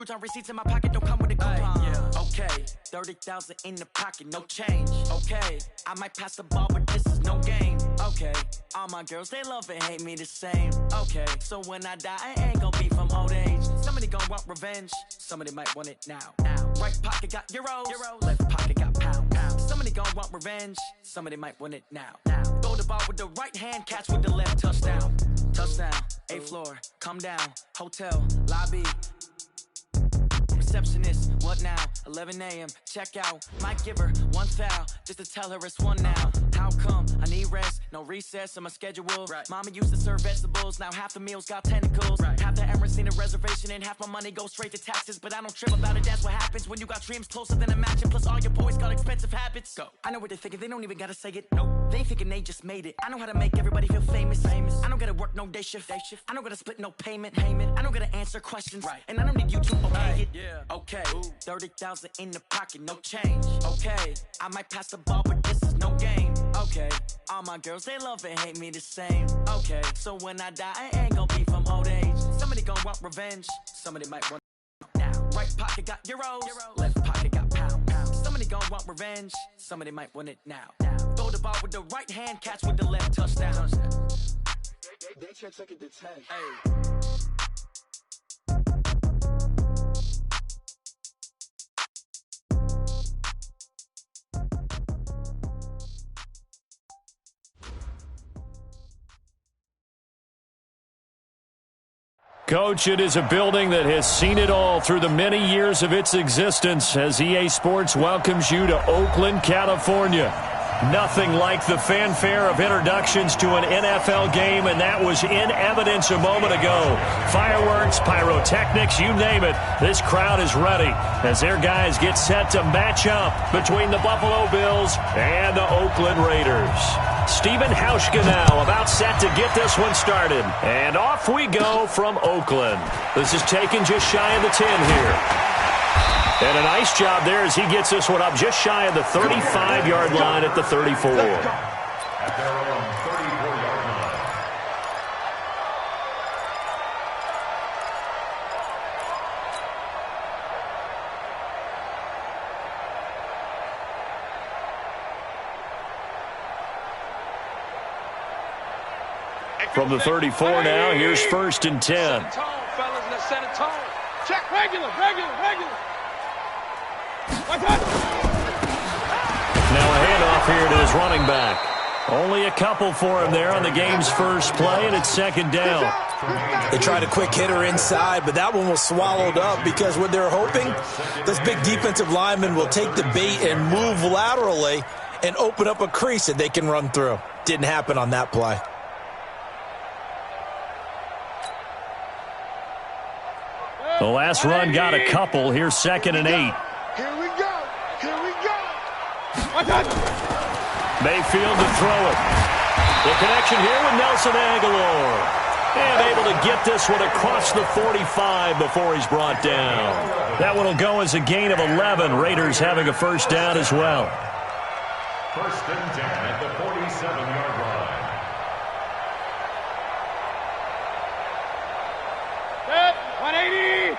On receipts in my pocket, don't come with a coupon. Okay, 30,000 in the pocket, no change. Okay, I might pass the ball, but this is no game. Okay, all my girls, they love and hate me the same. Okay, so when I die, I ain't gonna be from old age. Somebody gon' want revenge, somebody might want it now. Right pocket got euros, left pocket got pounds. Somebody gon' want revenge, somebody might want it now. Throw the ball with the right hand, catch with the left, touchdown. Touchdown, 8th floor, come down, hotel, lobby. Receptionist, what now? 11 a.m. check out. Might give her one foul just to tell her it's one now. How come? I need rest, no recess in my schedule. Right. Mama used to serve vegetables, now half the meals got tentacles. Right. Half the Emirates need a reservation and half my money goes straight to taxes. But I don't trip about it, that's what happens when you got dreams closer than a match. And plus all your boys got expensive habits. Go. I know what they're thinking, they don't even gotta say it. Nope. They ain't thinking they just made it. I know how to make everybody feel famous. I don't gotta work no day shift. I don't gotta split no payment. I don't gotta answer questions. Right. And I don't need you to okay it. Yeah. Okay, 30,000 in the pocket, no change. Okay, I might pass the ball, but this is no game. Okay, all my girls, they love and hate me the same. Okay, so when I die, I ain't gonna be from old age. Somebody gon' want revenge, somebody might want now. Right pocket got euros, left pocket got pounds. Somebody gon' want revenge, somebody might want it now. Throw the ball with the right hand, catch with the left, touchdown. They check second to 10. Hey. Coach, it is a building that has seen it all through the many years of its existence as EA Sports welcomes you to Oakland, California. Nothing like the fanfare of introductions to an NFL game, and that was in evidence a moment ago. Fireworks, pyrotechnics, you name it. This crowd is ready as their guys get set to match up between the Buffalo Bills and the Oakland Raiders. Stephen Hauschka now about set to get this one started. And off we go from Oakland. This is taken just shy of the 10 here. And a nice job there as he gets this one up just shy of the 35-yard line at the 34. At their own 34-yard line. From the 34 now, here's 1st and 10. Set a tone, fellas. Let's set a tone. Check, regular. Now a handoff here to his running back. Only a couple for him there on the game's first play, and it's 2nd down. They tried a quick hitter inside, but that one was swallowed up because what they're hoping, this big defensive lineman will take the bait and move laterally and open up a crease that they can run through. Didn't happen on that play. The last run got a couple. Here's 2nd and 8. Here we go. Mayfield to throw it. The connection here with Nelson Aguilar. And able to get this one across the 45 before he's brought down. That one will go as a gain of 11. Raiders having a 1st down as well. 1st and 10 at the 47-yard line. Set, 180.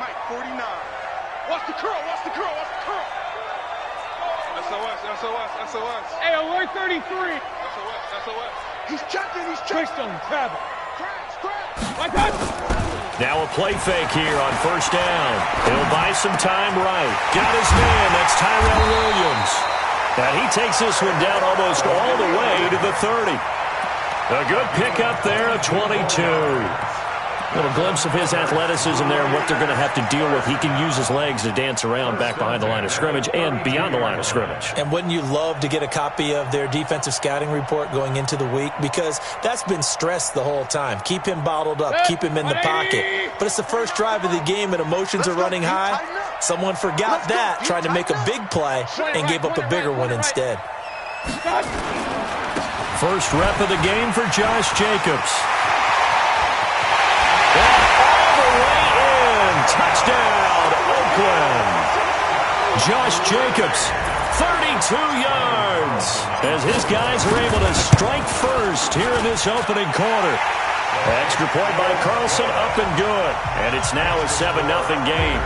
Mike, 49. Watch the curl. SOS. Hey, alert 33. SOS. He's checking. Christian, grab it. Like that. Now a play fake here on 1st down. He'll buy some time right. Got his man. That's Tyrell Williams. And he takes this one down almost all the way to the 30. A good pickup there, a 22. A little glimpse of his athleticism there and what they're going to have to deal with. He can use his legs to dance around back behind the line of scrimmage and beyond the line of scrimmage. And wouldn't you love to get a copy of their defensive scouting report going into the week? Because that's been stressed the whole time. Keep him bottled up. Keep him in the pocket. But it's the first drive of the game and emotions are running high. Someone forgot that, trying to make a big play and gave up a bigger one instead. First rep of the game for Josh Jacobs. All the way in. Touchdown, Oakland. Josh Jacobs, 32 yards. As his guys are able to strike first here in this opening quarter. Extra point by Carlson, up and good. And it's now a 7-0 game.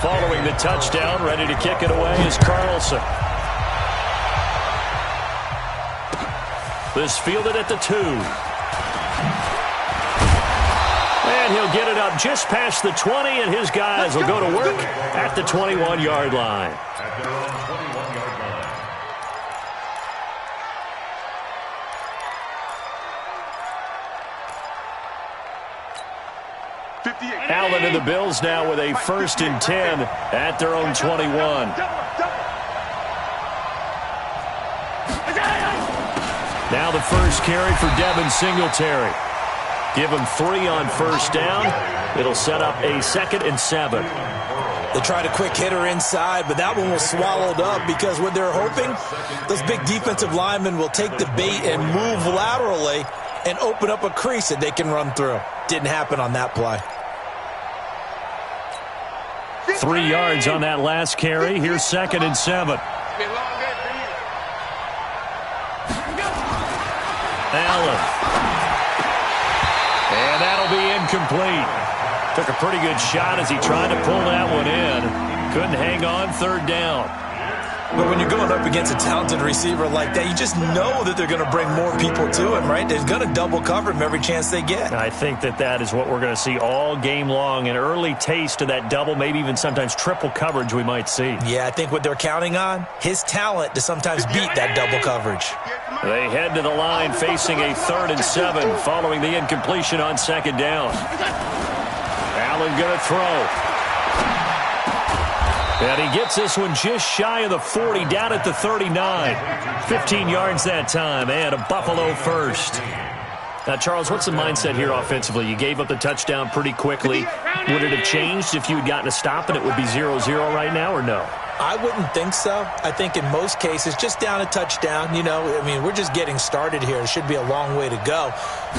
Following the touchdown, ready to kick it away is Carlson. This fielded at the 2. And he'll get it up just past the 20, and his guys will go to work at the 21-yard line. At their own 21-yard line. Allen and the Bills now with a 1st and 10 at their own 21. Now the first carry for Devin Singletary. Give him 3 on 1st down. It'll set up a 2nd and 7. They tried a quick hitter inside, but that one was swallowed up because what they're hoping, those big defensive linemen will take the bait and move laterally and open up a crease that they can run through. Didn't happen on that play. 3 yards on that last carry. Here's 2nd and 7. Allen. And that'll be incomplete. Took a pretty good shot as he tried to pull that one in. Couldn't hang on 3rd down. But when you're going up against a talented receiver like that, you just know that they're going to bring more people to him, right? They're going to double cover him every chance they get. I think that is what we're going to see all game long. An early taste of that double, maybe even sometimes triple coverage we might see. Yeah, I think what they're counting on, his talent to sometimes beat that double coverage. They head to the line facing a 3rd and 7 following the incompletion on 2nd down. Allen going to throw. And he gets this one just shy of the 40, down at the 39. 15 yards that time, and a Buffalo first. Now, Charles, what's the mindset here offensively? You gave up the touchdown pretty quickly. Would it have changed if you had gotten a stop and it would be 0-0 right now, or no? I wouldn't think so. I think in most cases, just down a touchdown, you know, I mean, we're just getting started here. It should be a long way to go.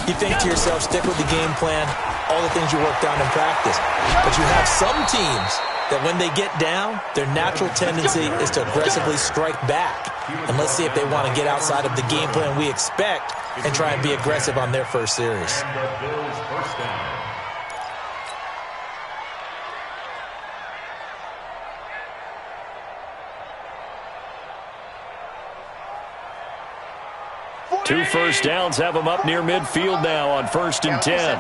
You think to yourself, stick with the game plan, all the things you worked on in practice. But you have some teams that when they get down, their natural tendency is to aggressively strike back. And let's see if they want to get outside of the game plan we expect and try and be aggressive on their first series. And the Bills' 1st down. Two first downs have them up near midfield now on 1st and 10.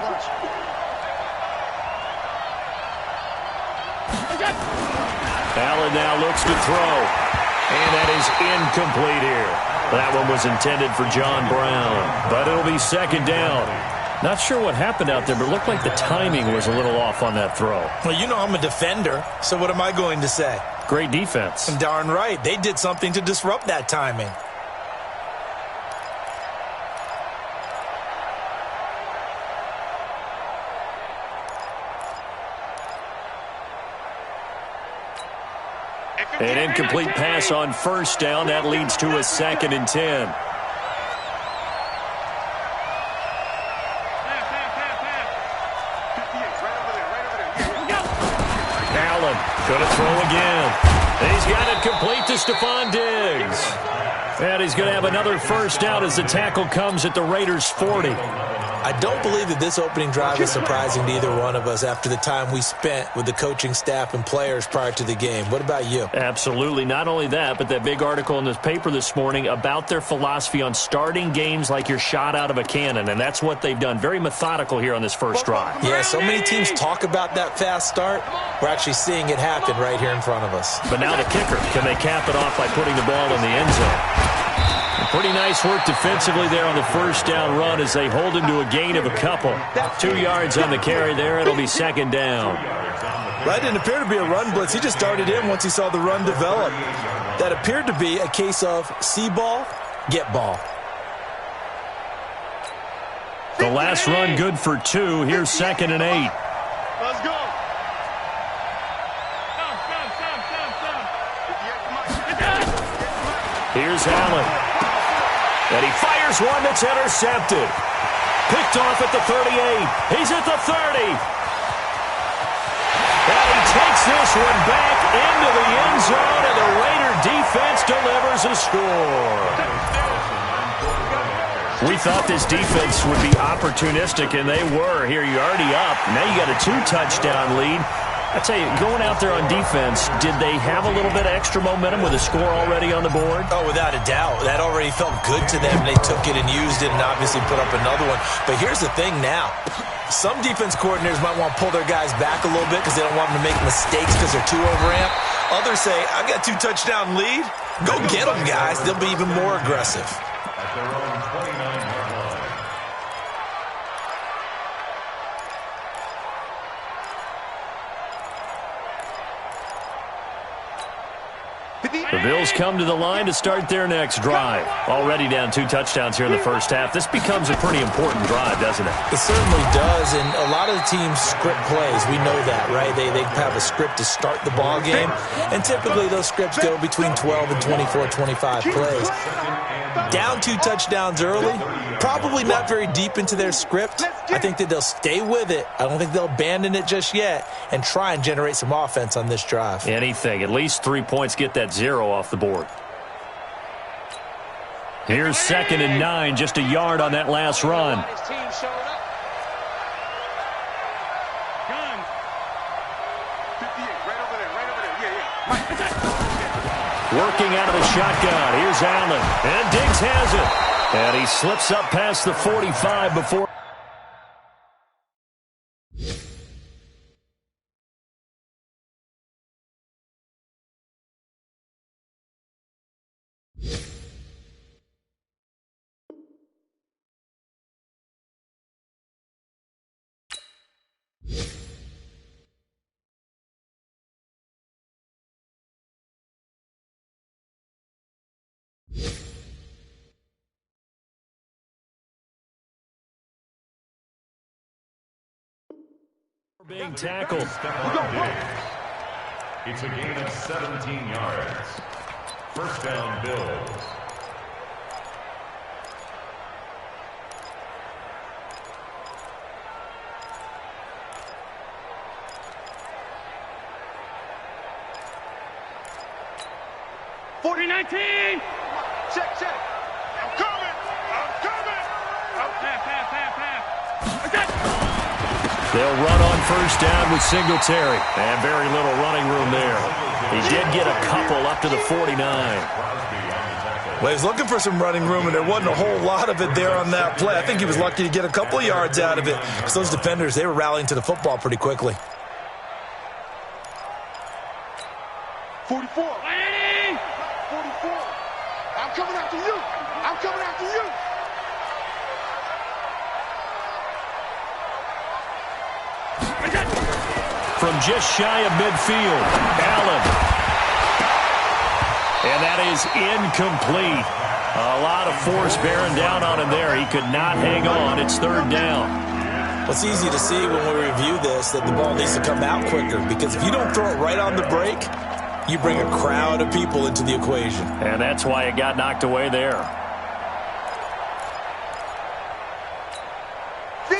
Allen now looks to throw. And that is incomplete here. That one was intended for John Brown. But it'll be 2nd down. Not sure what happened out there, but it looked like the timing was a little off on that throw. Well, you know I'm a defender, so what am I going to say? Great defense. Darn right. They did something to disrupt that timing. An incomplete pass on 1st down. That leads to a 2nd and 10. Allen going to throw again. He's got it complete to Stephon Diggs. And he's going to have another 1st down as the tackle comes at the Raiders' 40. I don't believe that this opening drive is surprising to either one of us after the time we spent with the coaching staff and players prior to the game. What about you? Absolutely. Not only that, but that big article in the paper this morning about their philosophy on starting games like you're shot out of a cannon, and that's what they've done. Very methodical here on this first drive. Yeah, so many teams talk about that fast start. We're actually seeing it happen right here in front of us. But now the kicker. Can they cap it off by putting the ball in the end zone? Pretty nice work defensively there on the 1st down run as they hold him to a gain of a couple. 2 yards on the carry there. It'll be 2nd down. That didn't appear to be a run blitz. He just darted in once he saw the run develop. That appeared to be a case of see ball, get ball. The last run good for 2. Here's 2nd and 8. Let's go. Here's Allen. And he fires one that's intercepted. Picked off at the 38. He's at the 30. And he takes this one back into the end zone, and the Raider defense delivers a score. We thought this defense would be opportunistic, and they were. Here, you're already up. Now you got a 2-touchdown lead. I tell you, going out there on defense, did they have a little bit of extra momentum with a score already on the board? Oh, without a doubt. That already felt good to them. They took it and used it and obviously put up another one. But here's the thing now. Some defense coordinators might want to pull their guys back a little bit because they don't want them to make mistakes because they're too overamped. Others say, I've got 2-touchdown lead. Go get them, guys. They'll be even more aggressive. At their own 29-yard line. The Bills come to the line to start their next drive. Already down 2 touchdowns here in the first half. This becomes a pretty important drive, doesn't it? It certainly does, and a lot of the teams script plays. We know that, right? They have a script to start the ball game, and typically those scripts go between 12 and 24, 25 plays. Down 2 touchdowns early, probably not very deep into their script. I think that they'll stay with it. I don't think they'll abandon it just yet and try and generate some offense on this drive. Anything. At least 3 points, get that 0 off the board. Here's 2nd and 9, just a yard on that last run. Working out of the shotgun. Here's Allen. And Diggs has it. And he slips up past the 45 before. Being tackled. It's a gain of 17 yards. First down, Bills. Check. I'm coming. They'll run on first down with Singletary. And very little running room there. He did get a couple up to the 49. Well, he was looking for some running room, and there wasn't a whole lot of it there on that play. I think he was lucky to get a couple of yards out of it because those defenders, they were rallying to the football pretty quickly. 44. 44. I'm coming after you. From just shy of midfield, Allen. And that is incomplete. A lot of force bearing down on him there. He could not hang on. It's 3rd down. Well, it's easy to see when we review this that the ball needs to come out quicker because if you don't throw it right on the break, you bring a crowd of people into the equation. And that's why it got knocked away there.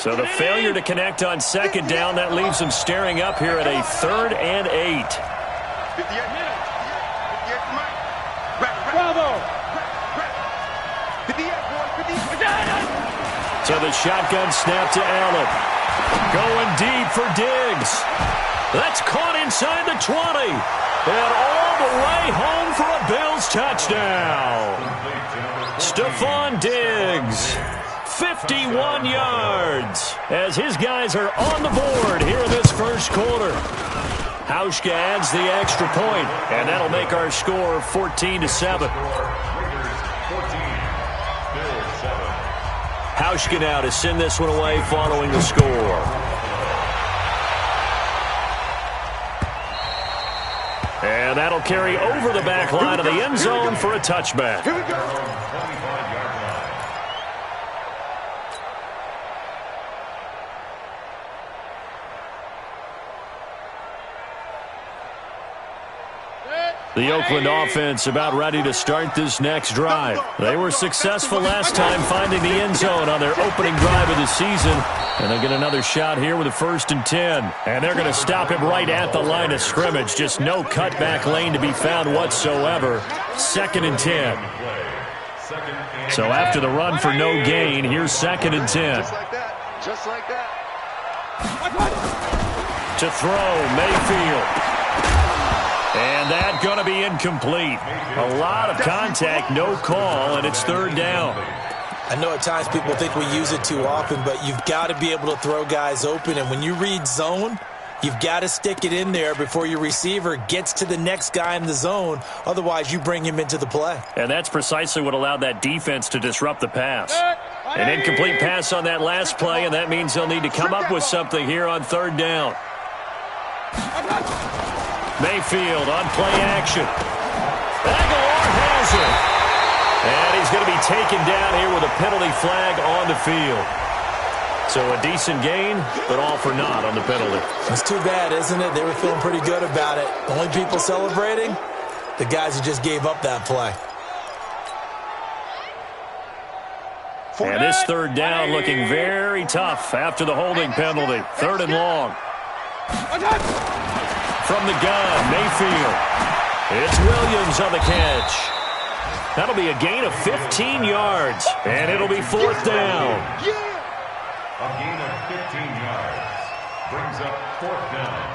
So the failure to connect on 2nd down, that leaves them staring up here at a 3rd and 8. So the shotgun snap to Allen. Going deep for Diggs. That's caught inside the 20. And all the way home for a Bills touchdown. Stephon Diggs. 51 yards as his guys are on the board here in this first quarter. Hauschka adds the extra point, and that'll make our score 14-7. Hauschka now to send this one away following the score. And that'll carry over the back line of the end zone for a touchback. Here we go. The Oakland offense about ready to start this next drive. They were successful last time finding the end zone on their opening drive of the season. And they'll get another shot here with a 1st and 10. And they're going to stop him right at the line of scrimmage. Just no cutback lane to be found whatsoever. 2nd and 10. So after the run for no gain, here's 2nd and 10. Just like that. Just like that. To throw, Mayfield. And that going to be incomplete. A lot of contact, no call, and it's 3rd down. I know at times people think we use it too often, but you've got to be able to throw guys open. And when you read zone, you've got to stick it in there before your receiver gets to the next guy in the zone. Otherwise, you bring him into the play. And that's precisely what allowed that defense to disrupt the pass. An incomplete pass on that last play, and that means they'll need to come up with something here on 3rd down. Mayfield on play action. Aguilar has it. And he's going to be taken down here with a penalty flag on the field. So a decent gain, but all for naught on the penalty. It's too bad, isn't it? They were feeling pretty good about it. The only people celebrating, the guys who just gave up that play. And this 3rd down looking very tough after the holding penalty. 3rd and long. From the gun, Mayfield. It's Williams on the catch. That'll be a gain of 15 yards, and it'll be 4th down. A gain of 15 yards brings up 4th down.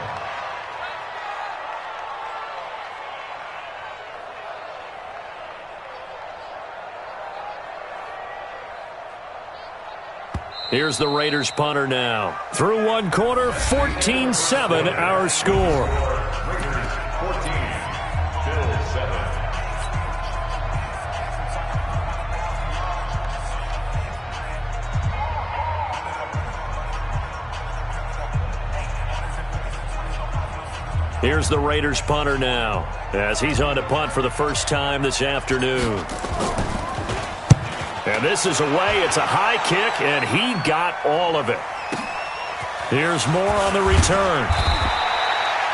Here's the Raiders punter now. Through one quarter, 14-7 our score. Raiders 14, Bills 7. Here's the Raiders punter now, as he's on to punt for the first time this afternoon. And this is away. It's a high kick, and he got all of it. Here's more on the return.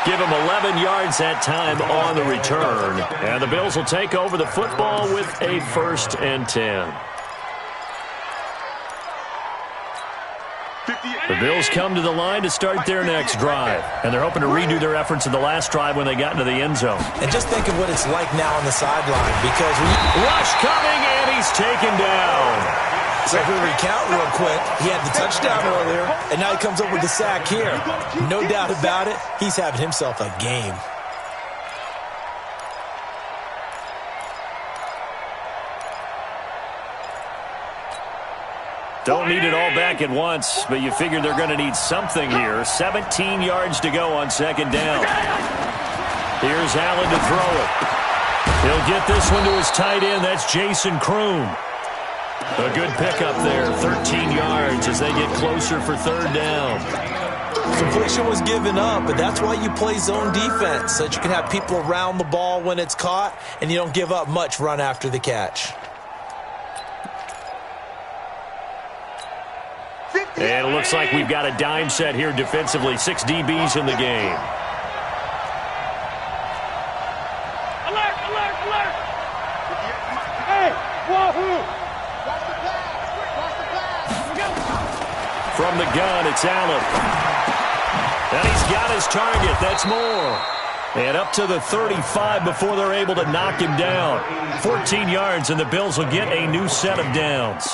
Give him 11 yards that time on the return. And the Bills will take over the football with a 1st and 10. The Bills come to the line to start their next drive. And they're hoping to redo their efforts in the last drive when they got into the end zone. And just think of what it's like now on the sideline, because rush coming, and he's taken down. So if we recount real quick, he had the touchdown earlier, and now he comes up with the sack here. No doubt about it, he's having himself a game. Don't need it all back at once, but you figure they're going to need something here. 17 yards to go on 2nd down. Here's Allen to throw it. He'll get this one to his tight end. That's Jason Kroom. A good pickup there, 13 yards as they get closer for 3rd down. Completion was given up, but that's why you play zone defense, so that you can have people around the ball when it's caught, and you don't give up much run after the catch. And it looks like we've got a dime set here defensively. 6 DBs in the game. Alert, alert, alert! Hey, wahoo! From the gun, it's Allen. And he's got his target. That's more. And up to the 35 before they're able to knock him down. 14 yards, and the Bills will get a new set of downs.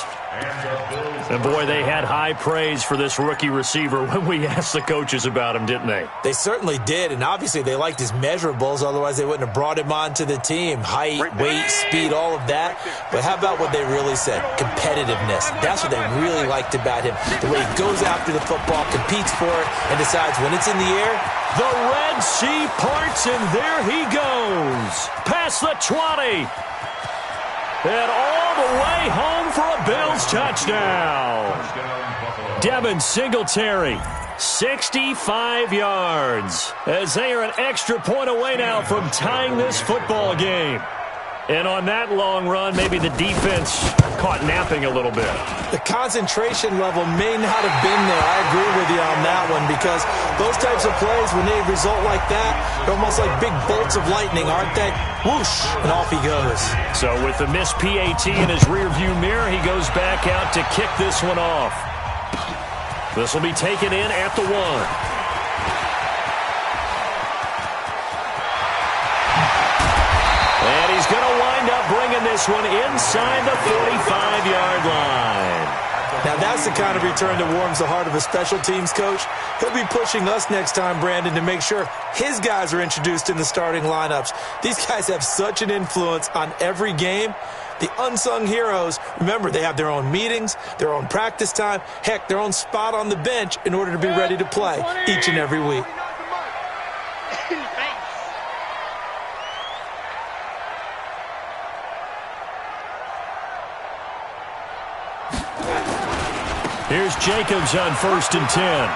And, boy, they had high praise for this rookie receiver when we asked the coaches about him, didn't they? They certainly did, and obviously they liked his measurables. Otherwise, they wouldn't have brought him onto the team. Height, weight, speed, all of that. But how about what they really said? Competitiveness. That's what they really liked about him. The way he goes after the football, competes for it, and decides when it's in the air. The Red Sea parts, and there he goes. Past the 20. And all the way home for a Bills touchdown. Devin Singletary, 65 yards, as they are an extra point away now from tying this football game. And on that long run, maybe the defense caught napping a little bit. The concentration level may not have been there. I agree with you on that one, because those types of plays, when they result like that, they're almost like big bolts of lightning, aren't they? Whoosh, and off he goes. So with the missed PAT in his rearview mirror, he goes back out to kick this one off. This will be taken in at the 1. And he's going to wind up bringing this this one inside the 45-yard line. Now, that's the kind of return that warms the heart of a special teams coach. He'll be pushing us next time, Brandon, to make sure his guys are introduced in the starting lineups. These guys have such an influence on every game. The unsung heroes, remember, they have their own meetings, their own practice time, heck, their own spot on the bench in order to be ready to play each and every week. Here's Jacobs on 1st and 10.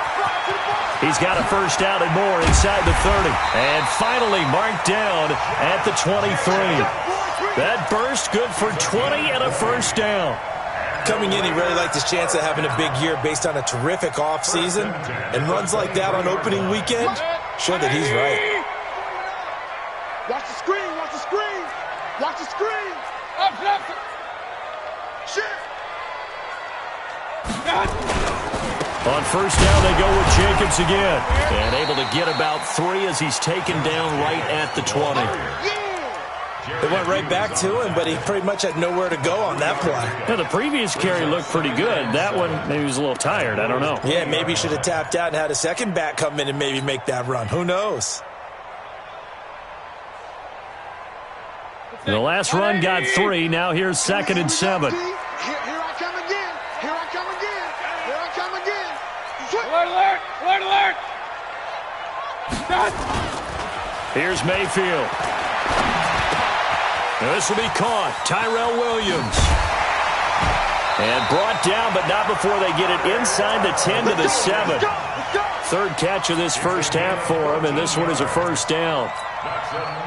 He's got a first down and more inside the 30. And finally marked down at the 23. That burst good for 20 and a first down. Coming in, he really liked his chance of having a big year based on a terrific offseason. And runs like that on opening weekend show that he's right. Watch the screen, watch the screen. Watch the screen. Up, left. Shit. On first down, they go with Jacobs again. And able to get about 3 as he's taken down right at the 20. They went right back to him, but he pretty much had nowhere to go on that play. Yeah, the previous carry looked pretty good. That one, maybe he was a little tired. I don't know. Yeah, maybe he should have tapped out and had a second back come in and maybe make that run. Who knows? The last run got 3. Now here's 2nd and 7. Here I come again. Here I come again. Here I come again. Alert, alert, alert, alert. Here's Mayfield. Now this will be caught. Tyrell Williams. And brought down, but not before they get it inside the 10 to the 7. Third catch of this first half for him, and this one is a first down.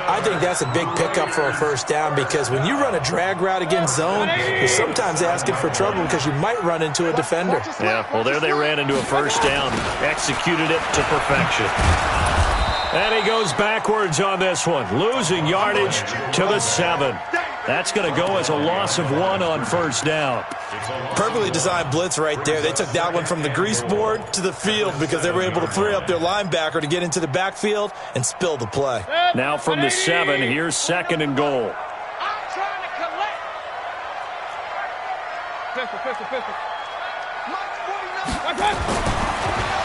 I think that's a big pickup for a first down because when you run a drag route against zone, you're sometimes asking for trouble because you might run into a defender. Yeah, well, there they ran into a first down. Executed it to perfection. And he goes backwards on this one, losing yardage to the 7. That's going to go as a loss of 1 on first down. Perfectly designed blitz right there. They took that one from the grease board to the field because they were able to free up their linebacker to get into the backfield and spill the play. Now from the 7, here's 2nd and goal. I'm trying to collect. Pistol.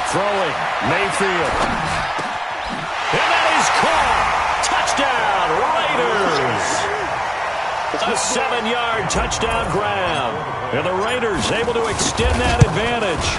Throwing, Mayfield. And that is caught. Touchdown, Raiders. A 7-yard touchdown grab. And the Raiders able to extend that advantage.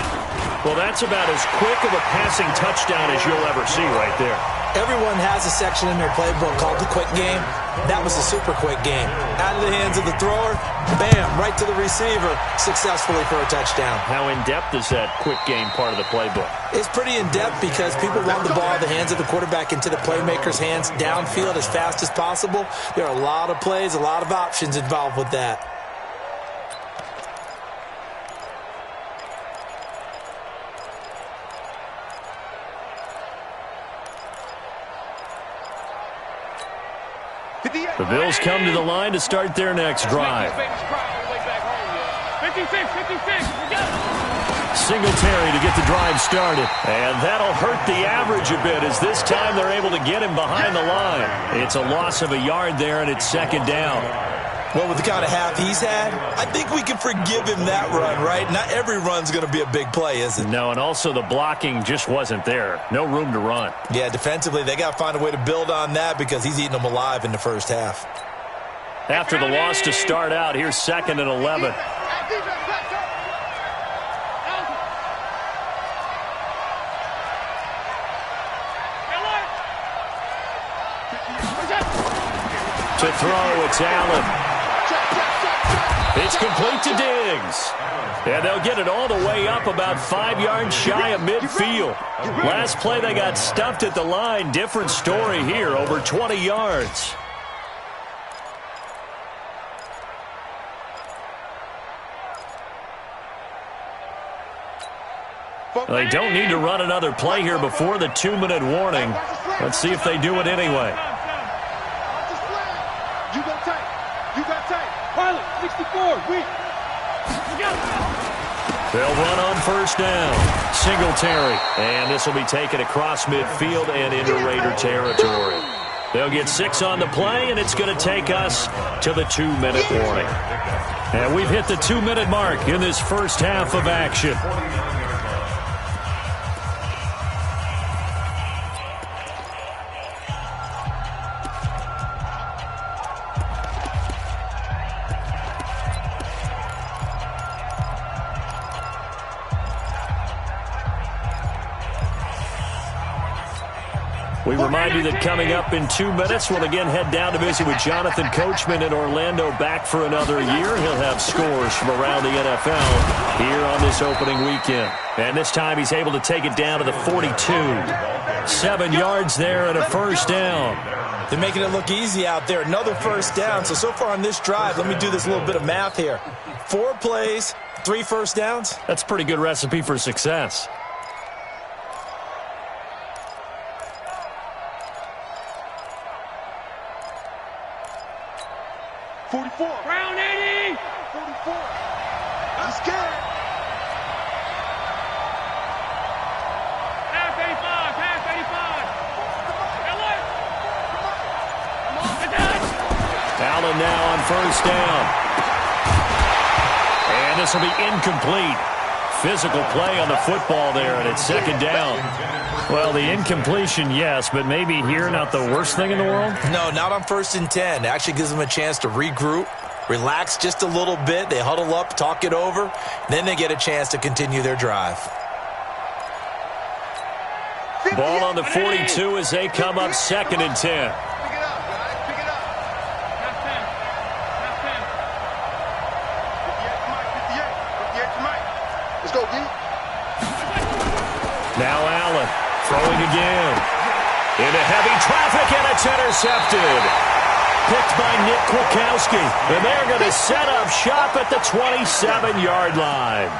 Well, that's about as quick of a passing touchdown as you'll ever see right there. Everyone has a section in their playbook called the quick game. That was a super quick game. Out of the hands of the thrower, bam, right to the receiver, successfully for a touchdown. How in-depth is that quick game part of the playbook? It's pretty in-depth because people want the ball out of the hands of the quarterback into the playmaker's hands downfield as fast as possible. There are a lot of plays, a lot of options involved with that. The Bills come to the line to start their next drive. 56, Singletary to get the drive started. And that'll hurt the average a bit as this time they're able to get him behind the line. It's a loss of a yard there, and it's 2nd down. Well, with the kind of half he's had, I think we can forgive him that run, right? Not every run's going to be a big play, is it? No, and also the blocking just wasn't there. No room to run. Yeah, defensively, they got to find a way to build on that because he's eating them alive in the first half. After the loss to start out, here's 2nd and 11. To throw, it's Allen. It's complete to Diggs. And they'll get it all the way up about 5 yards shy of midfield. Last play they got stuffed at the line. Different story here, over 20 yards. They don't need to run another play here before the 2-minute warning. Let's see if they do it anyway. You got tight. Pilot, 64, weak. They'll run on first down. Singletary. And this will be taken across midfield and into Raider territory. They'll get 6 on the play, and it's going to take us to the 2-minute warning. And we've hit the 2-minute mark in this first half of action. We remind you that coming up in 2 minutes, we'll again head down to visit with Jonathan Coachman in Orlando, back for another year. He'll have scores from around the NFL here on this opening weekend. And this time he's able to take it down to the 42. 7 yards there and a first down. They're making it look easy out there. Another first down. So far on this drive, let me do this little bit of math here. 4 plays, 3 first downs. That's a pretty good recipe for success. Brown 80! 44. I'm scared. Half 85, half 85. Allen now on first down. And this will be incomplete. Physical play on the football there, and it's second down. Well, the incompletion, yes, but maybe here not the worst thing in the world? No, not on 1st and 10. It actually gives them a chance to regroup, relax just a little bit. They huddle up, talk it over, then they get a chance to continue their drive. Ball on the 42 as they come up 2nd and 10. Pick it up, guys. Pick it up. Half 10. Half 58 to Mike. Let's go, D. Now Allen throwing again. Into heavy traffic, and it's intercepted. Picked by Nick Kwiatkowski. And they're going to set up shop at the 27-yard line.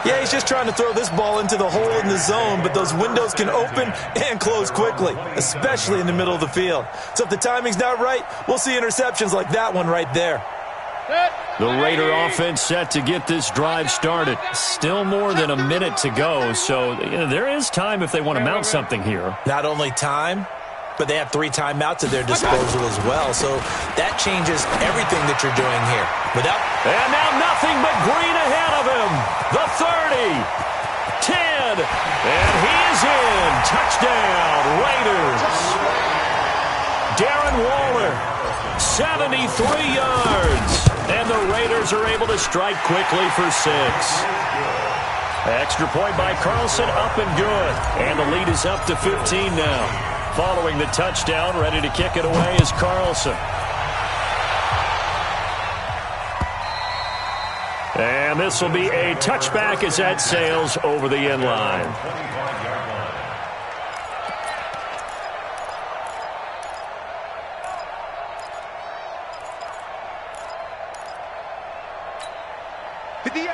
Yeah, he's just trying to throw this ball into the hole in the zone, but those windows can open and close quickly, especially in the middle of the field. So if the timing's not right, we'll see interceptions like that one right there. The Raider offense set to get this drive started. Still more than a minute to go, so there is time if they want to mount something here. Not only time, but they have 3 timeouts at their disposal as well, so that changes everything that you're doing here. And now nothing but green ahead of him. The 30, 10, and he is in. Touchdown, Raiders. Darren Waller, 73 yards. And the Raiders are able to strike quickly for 6. Extra point by Carlson, up and good. And the lead is up to 15 now. Following the touchdown, ready to kick it away is Carlson. And this will be a touchback as that sails over the end line.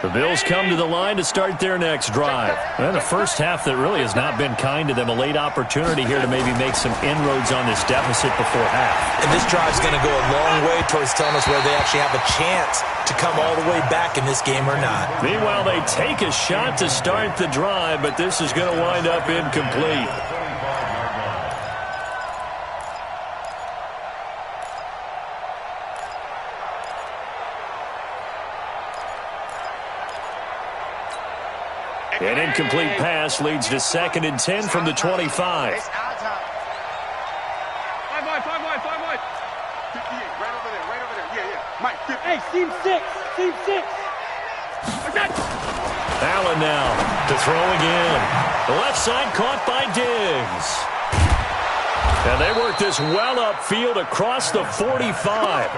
The Bills come to the line to start their next drive. And the first half that really has not been kind to them. A late opportunity here to maybe make some inroads on this deficit before half. And this drive's going to go a long way towards telling us whether they actually have a chance to come all the way back in this game or not. Meanwhile, they take a shot to start the drive, but this is going to wind up incomplete. An incomplete pass leads to 2nd and 10 from the 25. It's our time. 5 wide, 5 wide, 5 wide. 58, right over there, right over there. Yeah, yeah. Mike, 50. Hey, seam 6, seam 6. What's that? Allen now to throw again. The left side caught by Diggs. And they work this well upfield across the 45.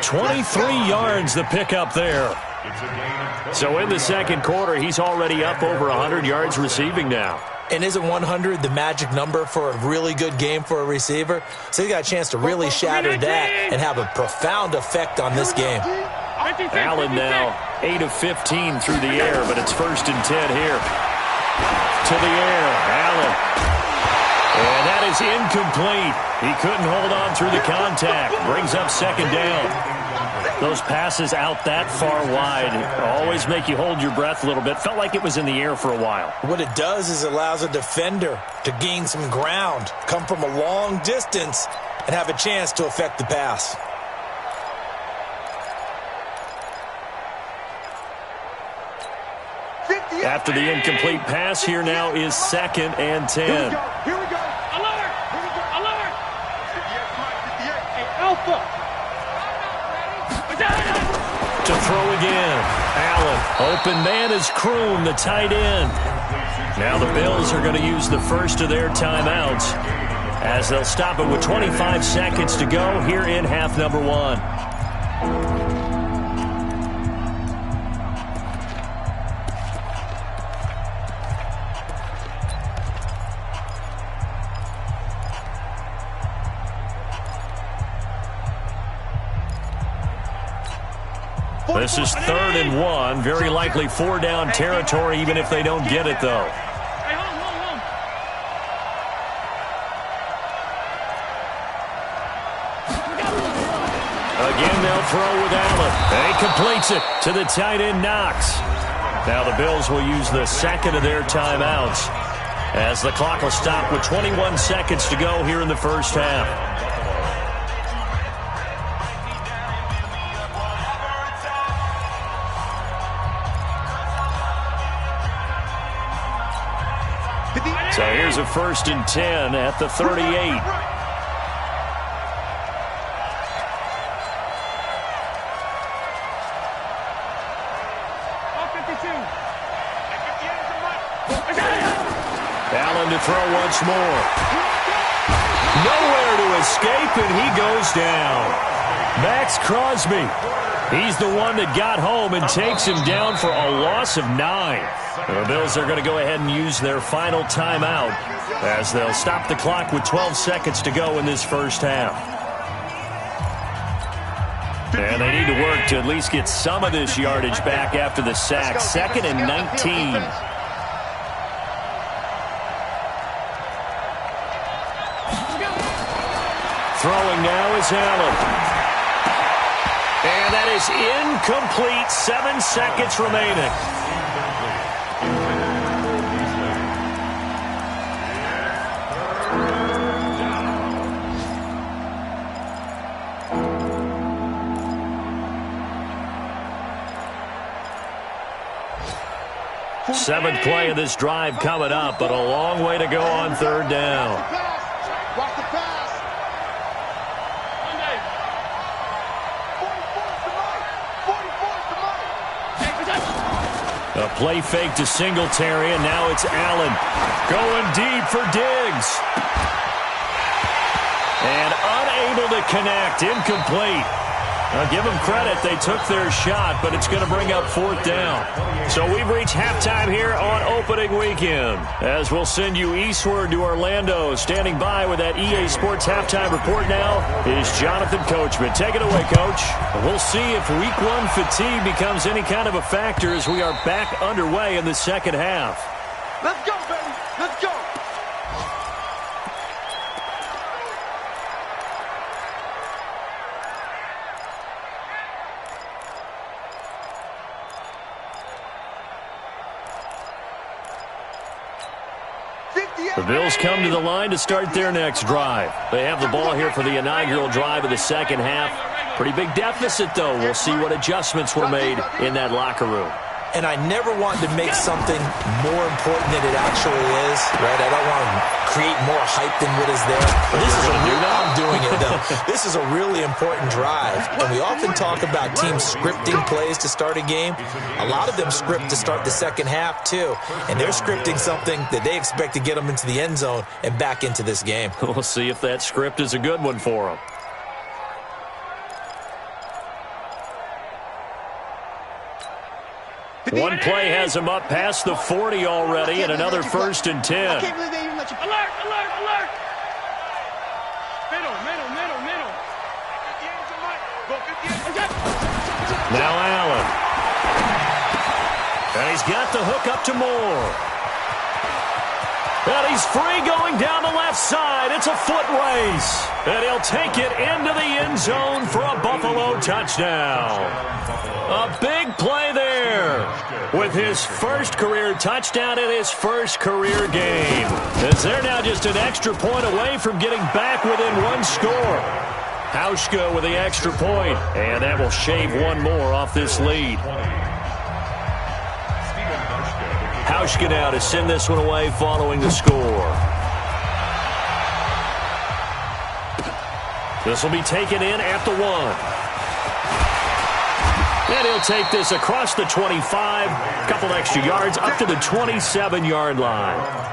23 yards the pickup there. So in the second quarter, he's already up over 100 yards receiving now. And isn't 100 the magic number for a really good game for a receiver? So he got a chance to really shatter that and have a profound effect on this game. Allen now 8 of 15 through the air, but it's 1st and 10 here. To the air, Allen. And that is incomplete. He couldn't hold on through the contact. Brings up 2nd down. Those passes out that far wide always make you hold your breath a little bit. Felt like it was in the air for a while. What it does is it allows a defender to gain some ground, come from a long distance, and have a chance to affect the pass. After the incomplete pass, here now is 2nd and 10. Here we go. Alert! Here we go. Alert! 58. Hey, Alpha! To throw again. Allen. Open man is Kroon, the tight end. Now the Bills are going to use the first of their timeouts as they'll stop it with 25 seconds to go here in half number 1. This is 3rd and 1. Very likely 4-down territory, even if they don't get it, though. Hey, home. Again, they'll throw with Allen. And he completes it to the tight end, Knox. Now the Bills will use the second of their timeouts as the clock will stop with 21 seconds to go here in the first half. So here's a 1st and 10 at the 38. Allen to throw once more. Nowhere to escape, and he goes down. Max Crosby. He's the one that got home and takes him down for a loss of 9. The Bills are going to go ahead and use their final timeout as they'll stop the clock with 12 seconds to go in this first half. And they need to work to at least get some of this yardage back after the sack. 2nd and 19. Throwing now is Allen. And that is incomplete. 7 seconds remaining. Seventh play of this drive coming up, but a long way to go on 3rd down. Watch the pass. A play fake to Singletary, and now it's Allen going deep for Diggs. And unable to connect, incomplete. Now give them credit, they took their shot, but it's going to bring up 4th down. So we've reached halftime here on opening weekend, as we'll send you eastward to Orlando. Standing by with that EA Sports halftime report now is Jonathan Coachman. Take it away, Coach. We'll see if Week 1 fatigue becomes any kind of a factor as we are back underway in the second half. Let's go, baby. Let's go. The Bills come to the line to start their next drive. They have the ball here for the inaugural drive of the second half. Pretty big deficit, though. We'll see what adjustments were made in that locker room. And I never want to make something more important than it actually is, right? I don't want to create more hype than what is there. This is I'm doing it, though. This is a really important drive. And we often talk about teams scripting plays to start a game. A lot of them script to start the second half, too. And they're scripting something that they expect to get them into the end zone and back into this game. We'll see if that script is a good one for them. One play has him up past the 40 already, and another 1st and 10. I can't believe they even let you play. Alert! Alert! Alert! Middle. Now Allen. And he's got the hook up to Moore. And he's free going down the left side. It's a foot race. And he'll take it into the end zone for a Buffalo touchdown. A big play there with his first career touchdown in his first career game. As they're now just an extra point away from getting back within one score. Hauschka with the extra point, and that will shave one more off this lead. Hauschka now to send this one away following the score. This will be taken in at the 1. And he'll take this across the 25, a couple extra yards, up to the 27-yard line.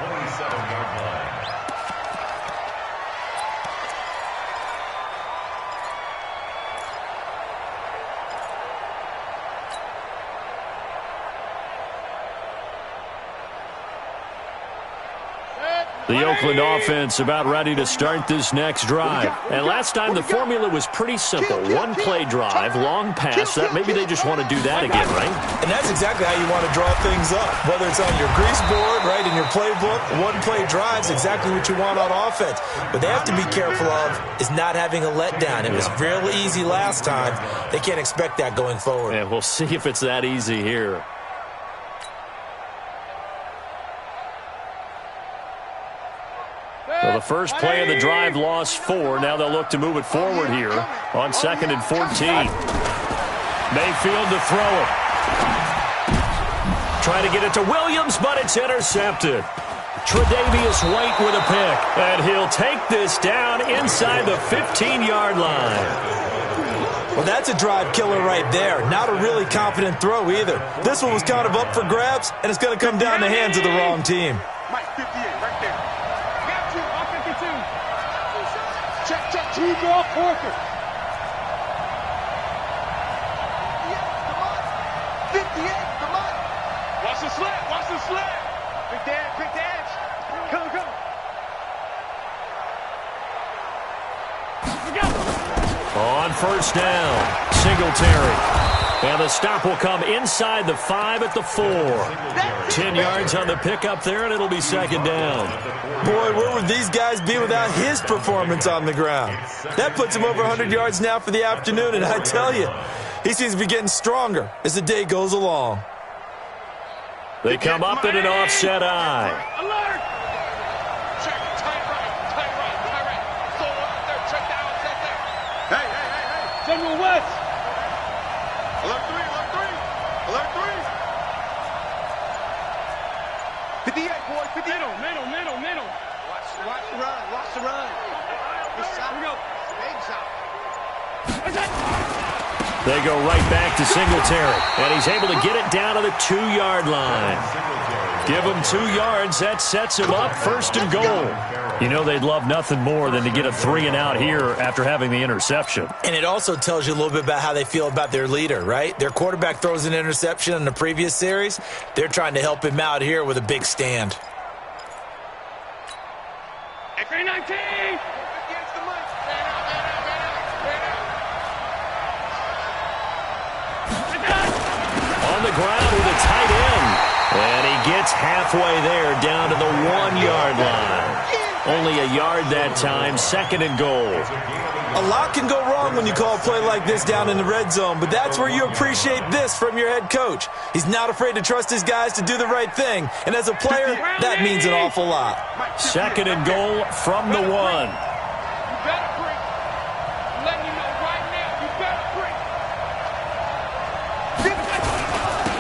The Oakland offense about ready to start this next drive. And last time the formula was pretty simple. One-play drive, long pass. That maybe they just want to do that again, right? And that's exactly how you want to draw things up. Whether it's on your grease board, right, in your playbook, one-play drive's exactly what you want on offense. What they have to be careful of is not having a letdown. It was real easy last time. They can't expect that going forward. And we'll see if it's that easy here. Well, the first play of the drive lost 4. Now they'll look to move it forward here on 2nd and 14. Mayfield to throw it. Trying to get it to Williams, but it's intercepted. Tre'Davious White with a pick, and he'll take this down inside the 15-yard line. Well, that's a drive killer right there. Not a really confident throw either. This one was kind of up for grabs, and it's going to come down the hands of the wrong team. Mike, 58, right there. Got you, I'm 52. Check, 2-ball Porker. 58, come on. Watch the slant. Quick dance. Come. On first down, Singletary. And the stop will come inside the 5 at the 4. 10 yards on the pickup there, and it'll be 2nd down. Boy, where would these guys be without his performance on the ground? That puts him over 100 yards now for the afternoon, and I tell you, he seems to be getting stronger as the day goes along. They come up in an offset eye. Alert! Check, tight right. Solo out there, check down, set there. Hey. General West. Alert 3. 58, boy, 58. Middle. Watch the run. This side. Here we go. Big shot. They go right back to Singletary, and he's able to get it down to the 2-yard line. Give him 2 yards. That sets him up 1st and goal. You know they'd love nothing more than to get a 3-and-out here after having the interception. And it also tells you a little bit about how they feel about their leader, right? Their quarterback throws an interception in the previous series. They're trying to help him out here with a big stand. X-ray 19! On the ground with a tight end. And he gets halfway there down to the 1-yard line. Only a yard that time, 2nd and goal. A lot can go wrong when you call a play like this down in the red zone, but that's where you appreciate this from your head coach. He's not afraid to trust his guys to do the right thing, and as a player, that means an awful lot. 2nd and goal from the 1. You better break. I'm letting you know right now, you better break.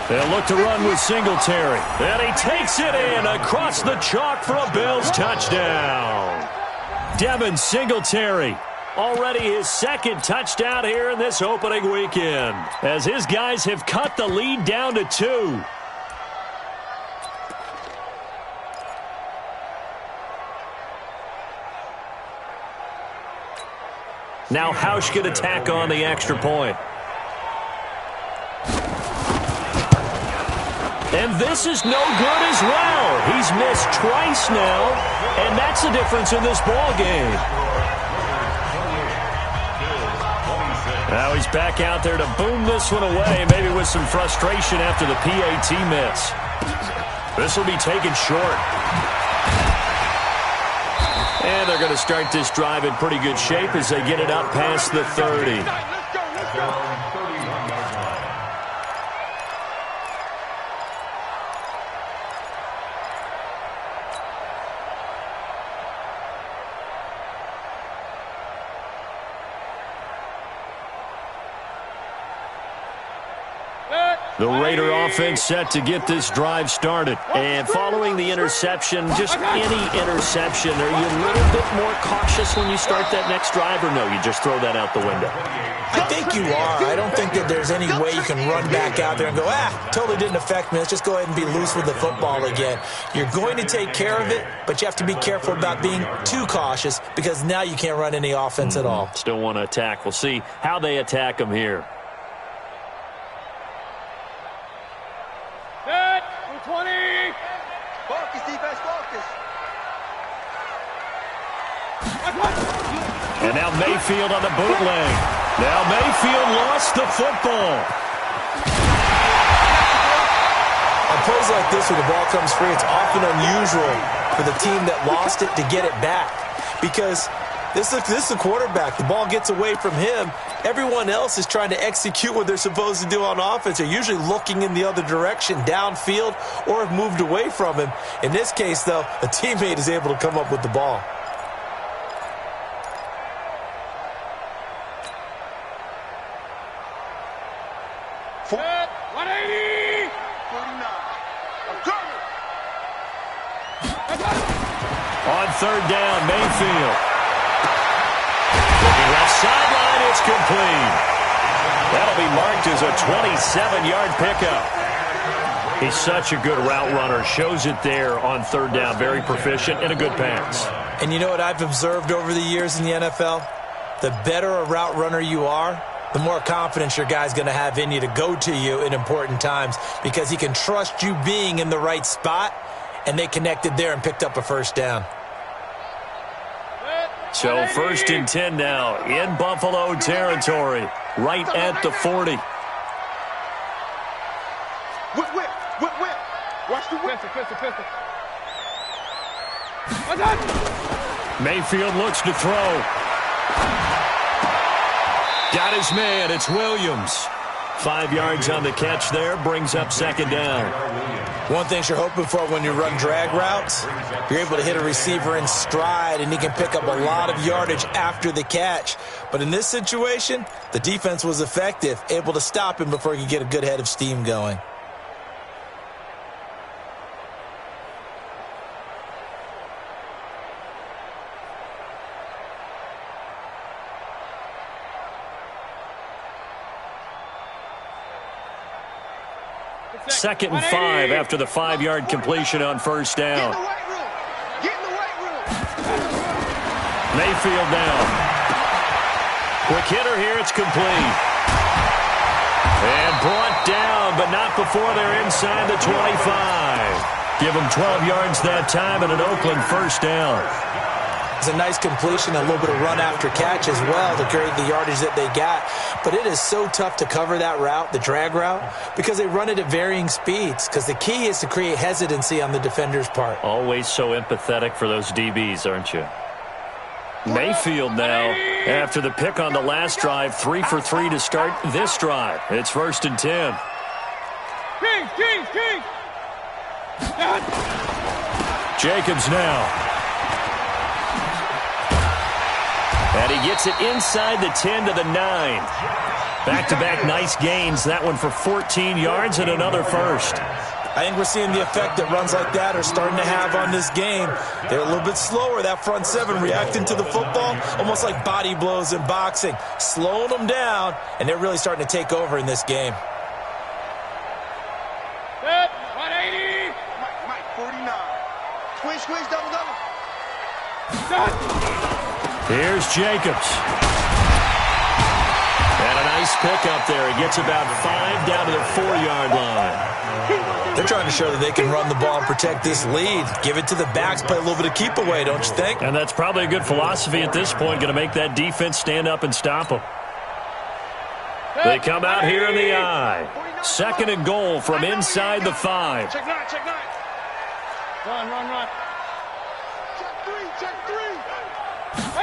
They'll look to run with Singletary. And he takes it in across the chalk for a Bills touchdown. Devin Singletary, already his 2nd touchdown here in this opening weekend, as his guys have cut the lead down to 2. Now Hauschka to tack on the extra point. And this is no good as well. He's missed twice now, and that's the difference in this ball game. Now he's back out there to boom this one away, maybe with some frustration after the PAT miss. This will be taken short. And they're going to start this drive in pretty good shape as they get it up past the 30. At their own 31-yard line. The Raider offense set to get this drive started. And following the interception, just any interception, are you a little bit more cautious when you start that next drive, or no, you just throw that out the window? I think you are. I don't think that there's any way you can run back out there and go, totally didn't affect me. Let's just go ahead and be loose with the football again. You're going to take care of it, but you have to be careful about being too cautious because now you can't run any offense at all. Still want to attack. We'll see how they attack them here. Set. 20. Focus, defense, focus. And now Mayfield on the bootleg. Now Mayfield lost the football. On plays like this where the ball comes free, it's often unusual for the team that lost it to get it back because this is the quarterback. The ball gets away from him. Everyone else is trying to execute what they're supposed to do on offense. They're usually looking in the other direction, downfield, or have moved away from him. In this case, though, a teammate is able to come up with the ball. Set. 180. 49. I'm coming. On third down, Mayfield. Looking left sideline, it's complete. That'll be marked as a 27-yard pickup. He's such a good route runner. Shows it there on third down. Very proficient and a good pass. And you know what I've observed over the years in the NFL? The better a route runner you are, the more confidence your guy's going to have in you to go to you in important times because he can trust you being in the right spot, and they connected there and picked up a first down. So 1st and 10 now in Buffalo territory, right at the 40. Whip. Watch the whip. Pistol. Mayfield looks to throw. Got his man. It's Williams. 5 yards on the catch there. Brings up second down. One thing you're hoping for when you run drag routes, you're able to hit a receiver in stride, and he can pick up a lot of yardage after the catch. But in this situation, the defense was effective, able to stop him before he could get a good head of steam going. Second and 5 after the 5-yard completion on first down. Get in the weight room. Mayfield down. Quick hitter here. It's complete. And brought down, but not before they're inside the 25. Give them 12 yards that time and an Oakland first down. It's a nice completion, a little bit of run after catch as well to create the yardage that they got. But it is so tough to cover that route, the drag route, because they run it at varying speeds. Because the key is to create hesitancy on the defender's part. Always so empathetic for those DBs, aren't you? Mayfield now, after the pick on the last drive, 3 for 3 to start this drive. It's 1st and 10. King. Jacobs now. And he gets it inside the 10 to the 9. Back-to-back nice gains. That one for 14 yards and another first. I think we're seeing the effect that runs like that are starting to have on this game. They're a little bit slower, that front seven, reacting to the football, almost like body blows in boxing, slowing them down, and they're really starting to take over in this game. Set. 180. Mike, 49. Squeeze, double. Here's Jacobs. And a nice pickup there. He gets about 5 down to the 4-yard line. They're trying to show that they can run the ball and protect this lead. Give it to the backs, play a little bit of keep away, don't you think? And that's probably a good philosophy at this point, going to make that defense stand up and stop them. They come out here in the eye. 2nd and goal from inside the 5. Check 9. Run. Check three.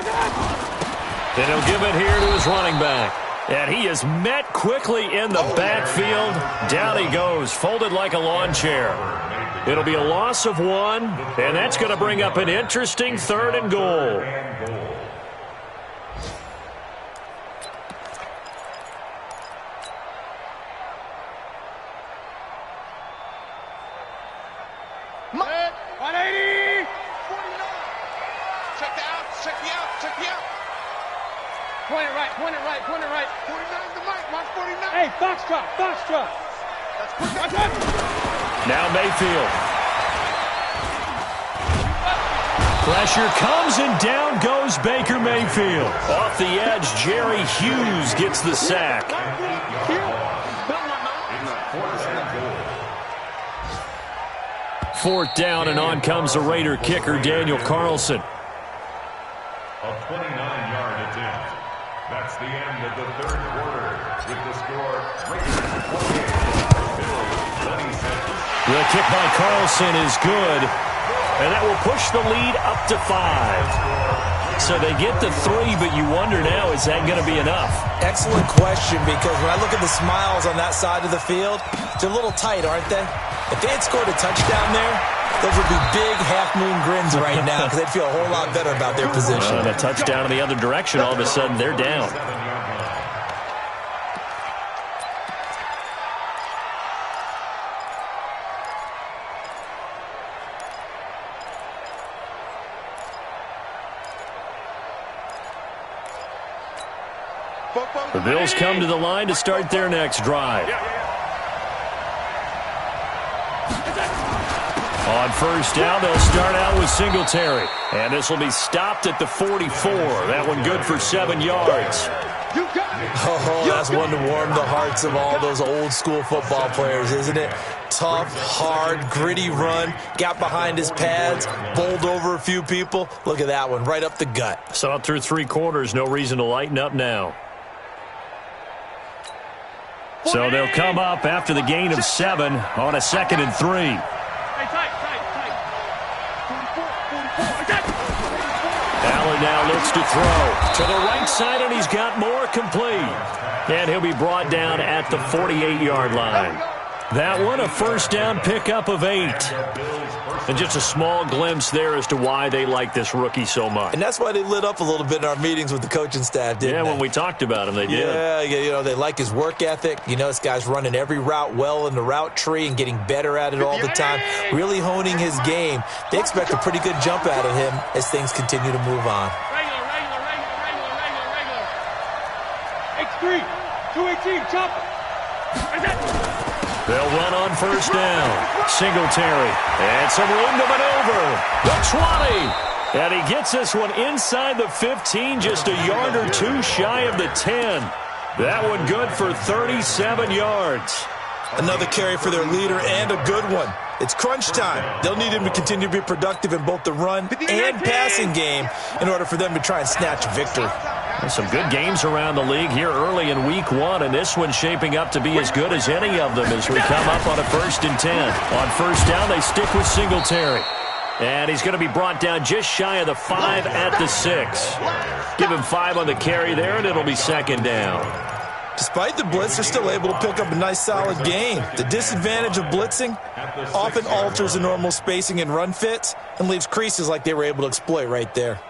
And he'll give it here to his running back. And he is met quickly in the backfield. Down he goes, folded like a lawn chair. It'll be a loss of 1, and that's going to bring up an interesting 3rd and goal. Point it right, point it right, point it right. 49's the mic, mark 49. Hey, foxtrot, foxtrot. That's quick. Now Mayfield. Pressure comes and down goes Baker Mayfield. Off the edge, Jerry Hughes gets the sack. 4th down, and on comes the Raider kicker, Daniel Carlson. A 29-yard attempt. That's the end of the 3rd quarter. With the score, Raiders 28, Bills 26. The kick by Carlson is good, and that will push the lead up to 5. So they get the 3, but you wonder now, is that going to be enough? Excellent question, because when I look at the smiles on that side of the field, they're a little tight, aren't they? If they had scored a touchdown there, those would be big half-moon grins right now because they'd feel a whole lot better about their position. And a touchdown in the other direction, all of a sudden they're down. The Bills come to the line to start their next drive. On 1st down, they'll start out with Singletary. And this will be stopped at the 44. That one good for 7 yards. Oh, that's one to warm the hearts of all those old-school football players, isn't it? Tough, hard, gritty run. Got behind his pads, bowled over a few people. Look at that one, right up the gut. Saw it through 3 quarters. No reason to lighten up now. So they'll come up after the gain of 7 on a 2nd and 3. Allen now looks to throw to the right side, and he's got more complete. And he'll be brought down at the 48-yard line. That one a 1st down pickup of 8. And just a small glimpse there as to why they like this rookie so much. And that's why they lit up a little bit in our meetings with the coaching staff, didn't they? Yeah, when we talked about him, they did. Yeah, you know, they like his work ethic. You know, this guy's running every route well in the route tree and getting better at it all the time, really honing his game. They expect a pretty good jump out of him as things continue to move on. X3, 218, chopper. They'll run on 1st down. Singletary. And some room to maneuver. The 20. And he gets this one inside the 15, just a yard or 2 shy of the 10. That one good for 37 yards. Another carry for their leader and a good one. It's crunch time. They'll need him to continue to be productive in both the run and passing game in order for them to try and snatch victory. Some good games around the league here early in week 1, and this one's shaping up to be as good as any of them as we come up on a 1st and 10. On 1st down, they stick with Singletary. And he's going to be brought down just shy of the 5 at the 6. Give him 5 on the carry there, and it'll be 2nd down. Despite the blitz, they're still able to pick up a nice, solid gain. The disadvantage of blitzing often alters the normal spacing and run fits and leaves creases like they were able to exploit right there.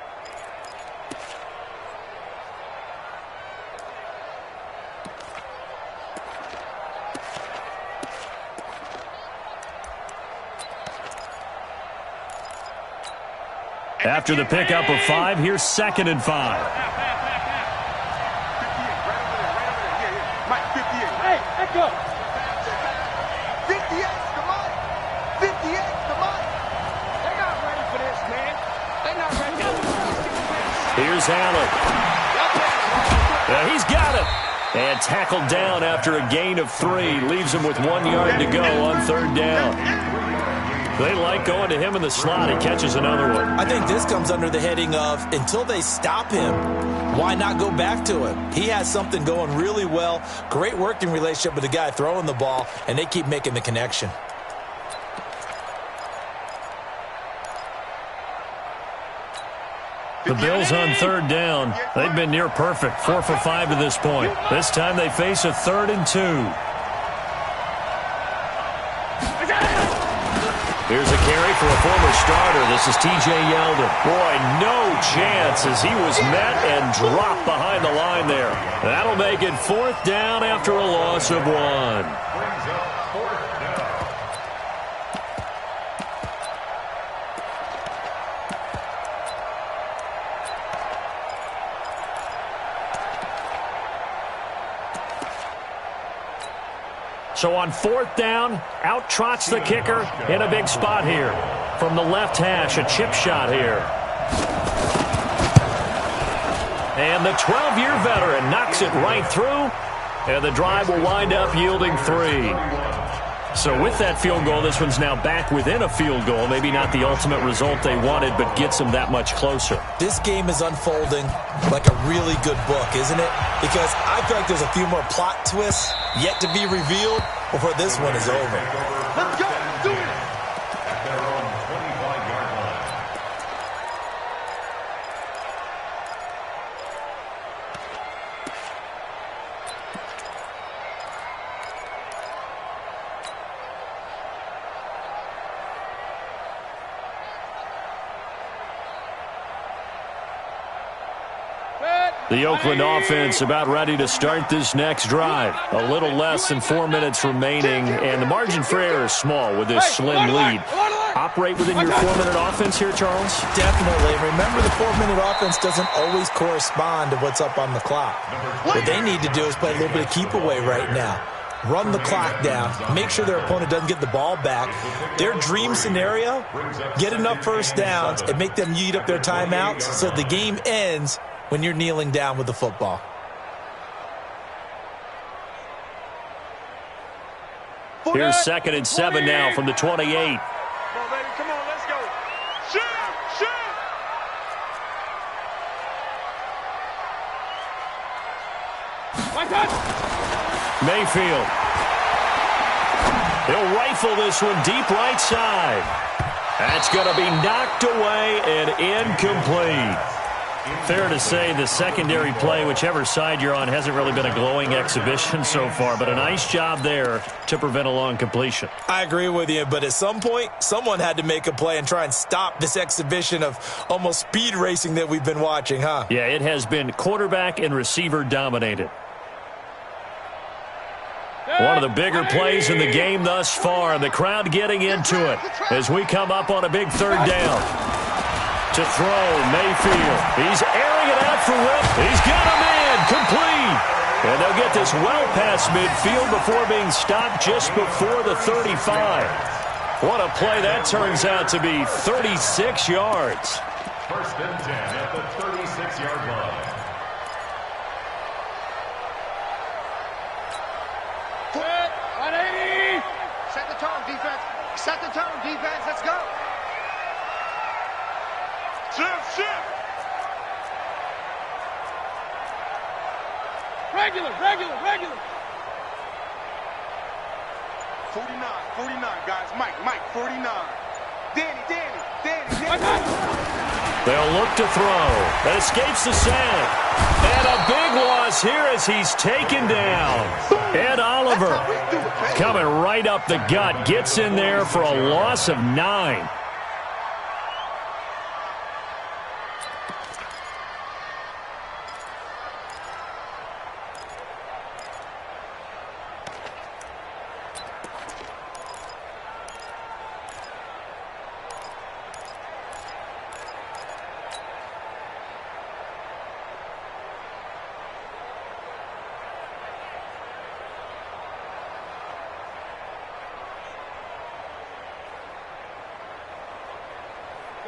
After the pickup of 5, here's 2nd and 5. Hey, echo. 58, come on. 58, come on. They're not ready for this, man. They're not ready. Here's Allen. He's got it. And tackled down after a gain of 3. Leaves him with 1 yard to go on 3rd down. They like going to him in the slot. He catches another one. I think this comes under the heading of until they stop him, why not go back to him? He has something going really well. Great working relationship with the guy throwing the ball, and they keep making the connection. The Bills on third down. They've been near perfect, 4 for 5 to this point. This time they face a 3rd and 2. Here's a carry for a former starter. This is T.J. Yeldon. Boy, no chance as he was met and dropped behind the line there. That'll make it 4th down after a loss of 1. Brings up 4th down. So on 4th down, out trots the kicker in a big spot here. From the left hash, a chip shot here. And the 12-year veteran knocks it right through, and the drive will wind up yielding 3. So with that field goal, this one's now back within a field goal. Maybe not the ultimate result they wanted, but gets them that much closer. This game is unfolding like a really good book, isn't it? Because I feel like there's a few more plot twists yet to be revealed before this one is over. Let's go. Do it. At their own 25-yard line. The Oakland offense about ready to start this next drive. A little less than 4 minutes remaining, and the margin for error is small with this slim lead. Operate within your 4-minute offense here, Charles? Definitely. Remember, the 4-minute offense doesn't always correspond to what's up on the clock. What they need to do is play a little bit of keep away right now. Run the clock down. Make sure their opponent doesn't get the ball back. Their dream scenario, get enough first downs and make them eat up their timeouts so the game ends when you're kneeling down with the football. Here's 2nd and 7 now from the 28. Come on, baby. Come on, let's go. Shoot! Shoot! Mayfield. He'll rifle this one deep right side. That's going to be knocked away and incomplete. Fair to say the secondary play, whichever side you're on, hasn't really been a glowing exhibition so far, but a nice job there to prevent a long completion. I agree with you, but at some point, someone had to make a play and try and stop this exhibition of almost speed racing that we've been watching, huh? Yeah, it has been quarterback and receiver dominated. One of the bigger plays in the game thus far, and the crowd getting into it as we come up on a big 3rd down. To throw, Mayfield. He's airing it out for Whip. He's got him in, complete. And they'll get this well past midfield before being stopped just before the 35. What a play that turns out to be, 36 yards. 1st and 10 at the 36-yard line. Set the tone, defense. Set the tone, defense. Let's go. Shift. Regular. 49, guys. Mike, 49. Danny. They'll look to throw. That escapes the sack. And a big loss here as he's taken down. Ed Oliver coming right up the gut. Gets in there for a loss of 9.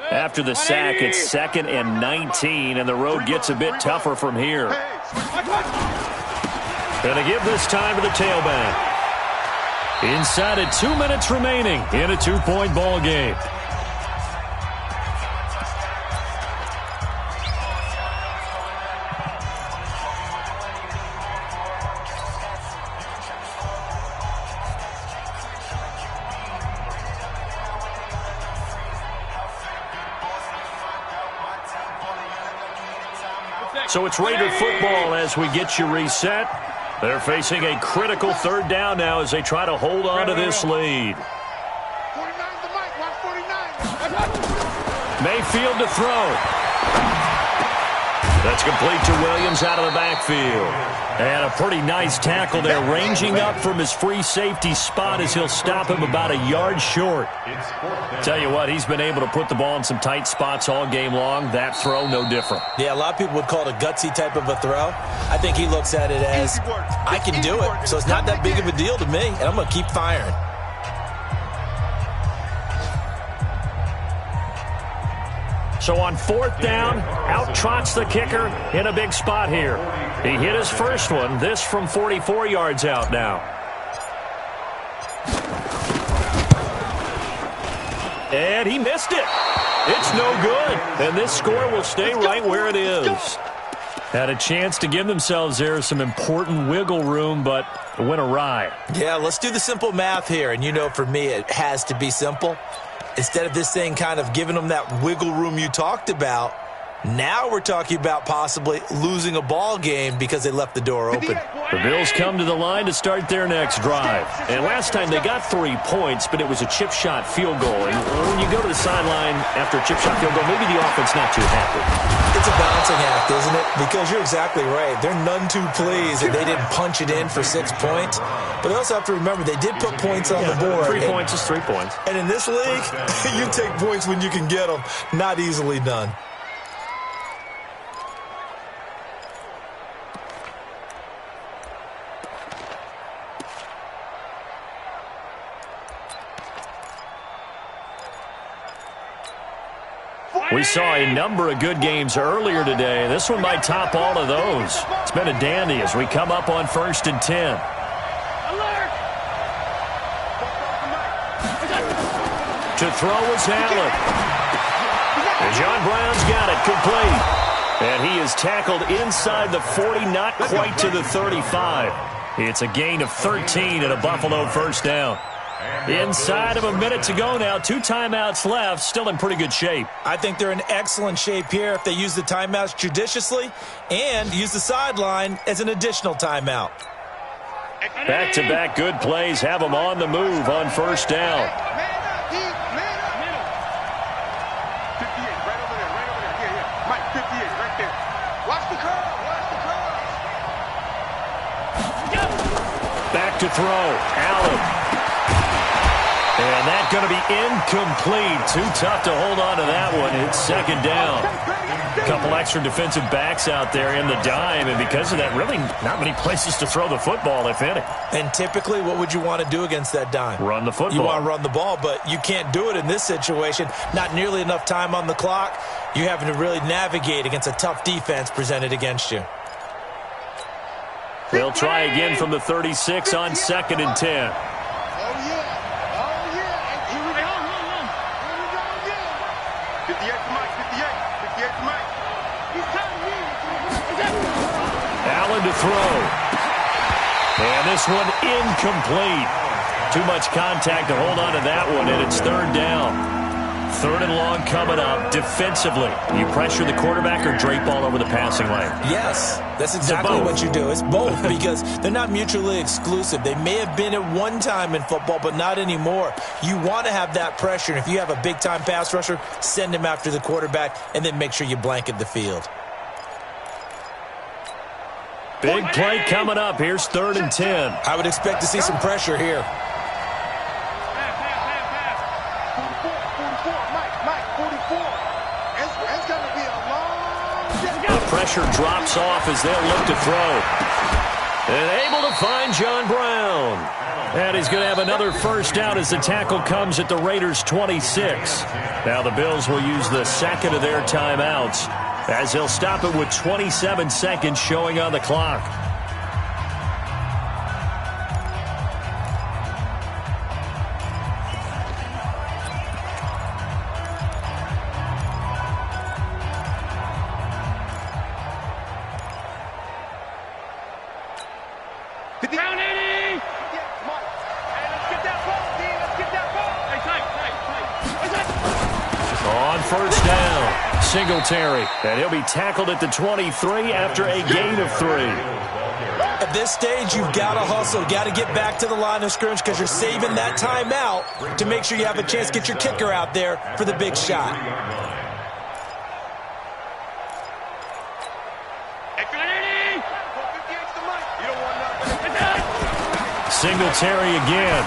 After the sack, it's 2nd and 19, and the road gets a bit tougher from here. Going to give this time to the tailback. Inside of 2 minutes remaining in a 2-point ball game. So it's Raider football as we get you reset. They're facing a critical third down now as they try to hold on to this lead. 49 to Mike, 149. Mayfield to throw. That's complete to Williams out of the backfield. And a pretty nice tackle there, ranging up from his free safety spot as he'll stop him about a yard short. Tell you what, he's been able to put the ball in some tight spots all game long. That throw, no different. Yeah, a lot of people would call it a gutsy type of a throw. I think he looks at it as, I can do it, so it's not that big of a deal to me, and I'm going to keep firing. So on fourth down, out trots the kicker in a big spot here. He hit his first one, this from 44 yards out now. And he missed it. It's no good. And this score will stay right where it is. Had a chance to give themselves there some important wiggle room, but it went awry. Yeah, let's do the simple math here. And you know, for me, it has to be simple. Instead of this thing kind of giving them that wiggle room you talked about, now we're talking about possibly losing a ball game because they left the door open. The Bills come to the line to start their next drive. And last time they got 3 points, but it was a chip shot field goal. And when you go to the sideline after a chip shot field goal, maybe the offense not too happy. It's a balancing act, isn't it? Because you're exactly right. They're none too pleased that they didn't punch it in for 6 points. But they also have to remember they did put points on the board. 3 points is 3 points. And in this league, you take points when you can get them. Not easily done. We saw a number of good games earlier today. This one might top all of those. It's been a dandy as we come up on 1st and 10. To throw is Allen. And John Brown's got it complete. And he is tackled inside the 40, not quite to the 35. It's a gain of 13 and a Buffalo first down. Inside of a minute to go now. 2 timeouts left. Still in pretty good shape. I think they're in excellent shape here if they use the timeouts judiciously and use the sideline as an additional timeout. Back-to-back good plays have them on the move on first down. 58, right over there. Yeah. Mike, 58, right there. Watch the curve. Back to throw. Allen. And that's going to be incomplete. Too tough to hold on to that one. It's second down. A couple extra defensive backs out there in the dime, and because of that, really not many places to throw the football, if any. And typically, what would you want to do against that dime? Run the football. You want to run the ball, but you can't do it in this situation. Not nearly enough time on the clock. You're having to really navigate against a tough defense presented against you. They'll try again from the 36 on 2nd and 10. Allen to throw. And this one incomplete. Too much contact to hold on to that one, and it's third down. 3rd and long coming up. Defensively, you pressure the quarterback or drape all over the passing lane? Yes, that's exactly what you do. It's both because they're not mutually exclusive. They may have been at one time in football, but not anymore. You want to have that pressure, and if you have a big-time pass rusher, send him after the quarterback, and then make sure you blanket the field. Big play coming up. Here's 3rd and 10. I would expect to see some pressure here. The pressure drops off as they'll look to throw. And able to find John Brown. And he's going to have another first down as the tackle comes at the Raiders' 26. Now the Bills will use the second of their timeouts as they'll stop it with 27 seconds showing on the clock. Down 80! Hey, let's get that ball, D. Let's get that ball. Hey, tight. On first down, Singletary, and he'll be tackled at the 23 after a gain of 3. At this stage, you've got to hustle. Got to get back to the line of scrimmage because you're saving that timeout to make sure you have a chance to get your kicker out there for the big shot. Singletary again.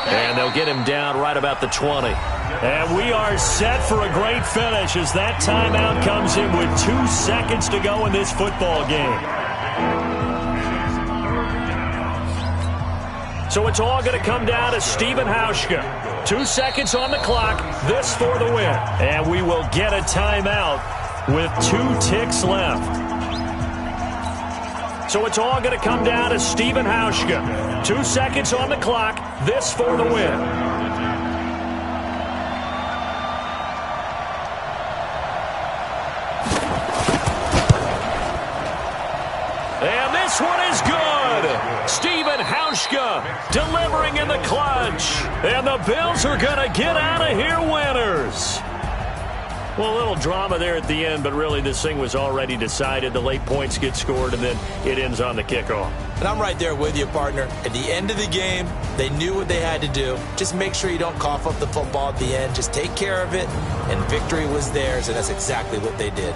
And they'll get him down right about the 20. And we are set for a great finish as that timeout comes in with 2 seconds to go in this football game. So it's all going to come down to Stephen Hauschka. 2 seconds on the clock, this for the win. And we will get a timeout with 2 ticks left. So it's all going to come down to Stephen Hauschka. 2 seconds on the clock, this for the win. And this one is good. Stephen Hauschka delivering in the clutch. And the Bills are going to get out of here winners. Well, a little drama there at the end, but really this thing was already decided. The late points get scored, and then it ends on the kickoff. And I'm right there with you, partner. At the end of the game, they knew what they had to do. Just make sure you don't cough up the football at the end. Just take care of it, and victory was theirs, and that's exactly what they did.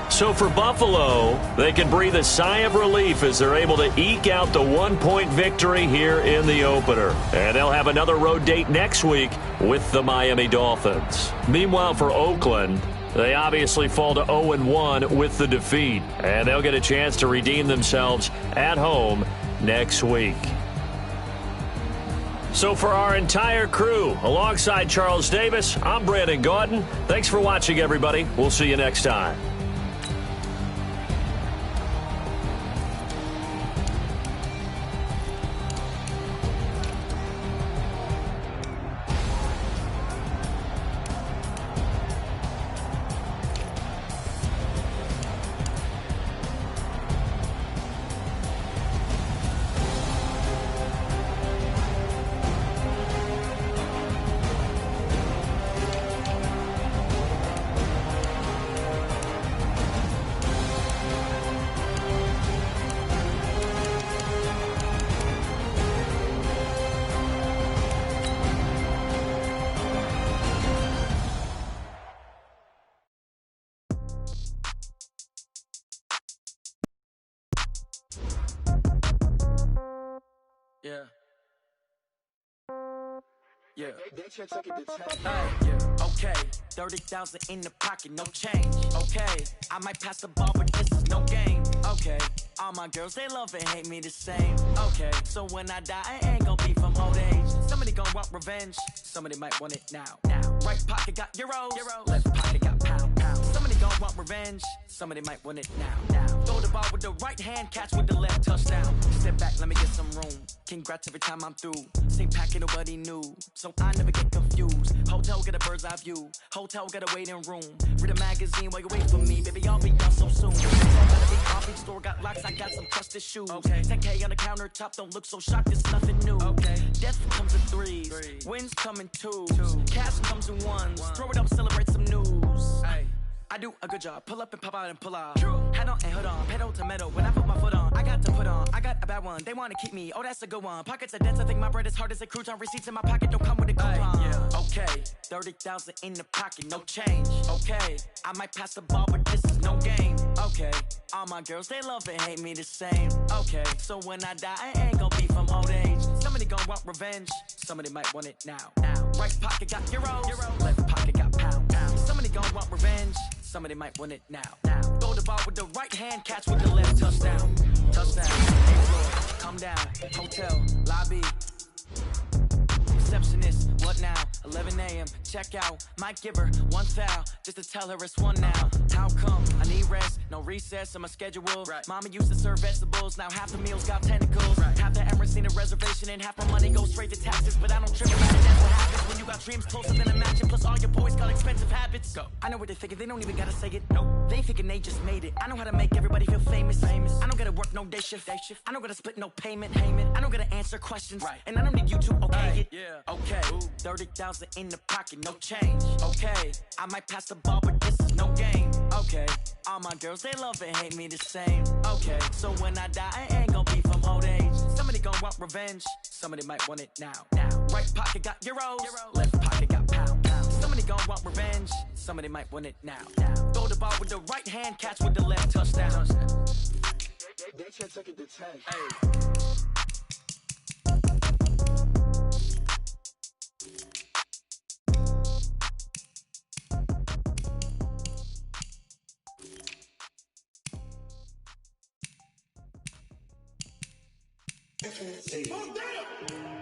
So for Buffalo, they can breathe a sigh of relief as they're able to eke out the 1-point victory here in the opener. And they'll have another road date next week with the Miami Dolphins. Meanwhile, for Oakland, they obviously fall to 0-1 with the defeat. And they'll get a chance to redeem themselves at home next week. So for our entire crew, alongside Charles Davis, I'm Brandon Gaudin. Thanks for watching, everybody. We'll see you next time. Yeah. Okay, 30,000 in the pocket, no change. Okay, I might pass the ball, but this is no game. Okay, all my girls, they love and hate me the same. Okay, so when I die, I ain't gon' be from old age. Somebody gon' want revenge, somebody might want it now. Right pocket got euros, left pocket got pound. Somebody gon' want revenge, somebody might want it now. Throw the ball with the right hand, catch with the left, touchdown. Step back, let me get some room. Congrats every time I'm through. Same packet, nobody knew, so I never get confused. Hotel get a bird's eye view. Hotel get a waiting room. Read a magazine while you wait for me, baby. I'll be done so soon. Gotta be coffee store got locks. I got some trusted shoes. Okay. 10K on the countertop. Don't look so shocked. It's nothing new. Okay. Death comes in threes. Wins come in twos. Cash comes in ones. Throw it up, celebrate some news. Hey. I do a good job. Pull up and pop out and pull out. True. Head on and hood on. Pedal to metal. When I put my foot on, I got to put on. I got a bad one. They want to keep me. Oh, that's a good one. Pockets are dense. I think my bread is hard as a crouton. Receipts in my pocket don't come with a coupon. Yeah. Okay. 30,000 in the pocket. No change. Okay. I might pass the ball, but this is no game. Okay. All my girls, they love and hate me the same. Okay. So when I die, I ain't gonna be from old age. Somebody gonna want revenge. Somebody might want it now. Right pocket got euros. Left pocket got pound. Somebody gonna want revenge. Somebody might want it now. Throw the ball with the right hand, catch with the left, touchdown. Touchdown. Floor, come down. Hotel, lobby. Receptionist, what now? 11 a.m. Check out. Might give her one foul just to tell her it's one now. How come? I need rest, no recess in my schedule. Right. Mama used to serve vegetables, now half the meals got tentacles. Right. Half the Emirates need a reservation and half my money goes straight to taxes. But I don't trip about it, that's what happens when you got dreams closer than a mansion. Plus all your boys got expensive habits. Go. I know what they're thinking, they don't even gotta say it. Nope. They thinking they just made it. I know how to make everybody feel famous. I don't gotta work no day shift. I don't gotta split no payment. I don't gotta answer questions. Right. And I don't need you to okay it. Yeah. Yeah. Okay. 30,000 in the pocket, no change. Okay. I might pass the ball, but this is no game. Okay. All my girls, they love and hate me the same. Okay. So when I die, I ain't gonna be from old age. Somebody gonna want revenge. Somebody might want it now. Right pocket got euros. Left pocket got pound. Somebody gonna want revenge. Somebody might want it now. Throw the ball with the right hand, catch with the left, touchdown. They should take it to 10. Hey. Oh, damn!